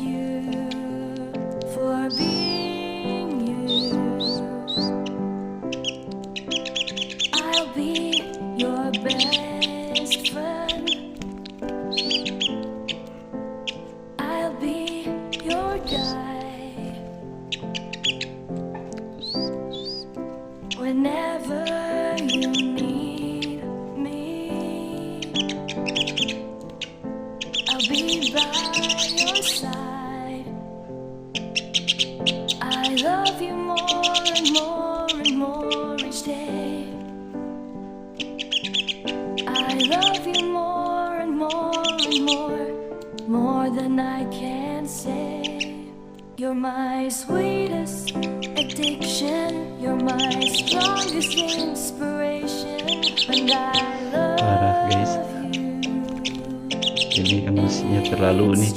you for being you. I'll be your best friend. I'll be your guide whenever you need me. I'll be by your side. I love you more and more and more each day. I love you more and more and more than I can say. You're my sweetest addiction. You're my strongest inspiration. And I Parah guys, love you. ini emosinya terlalu nih.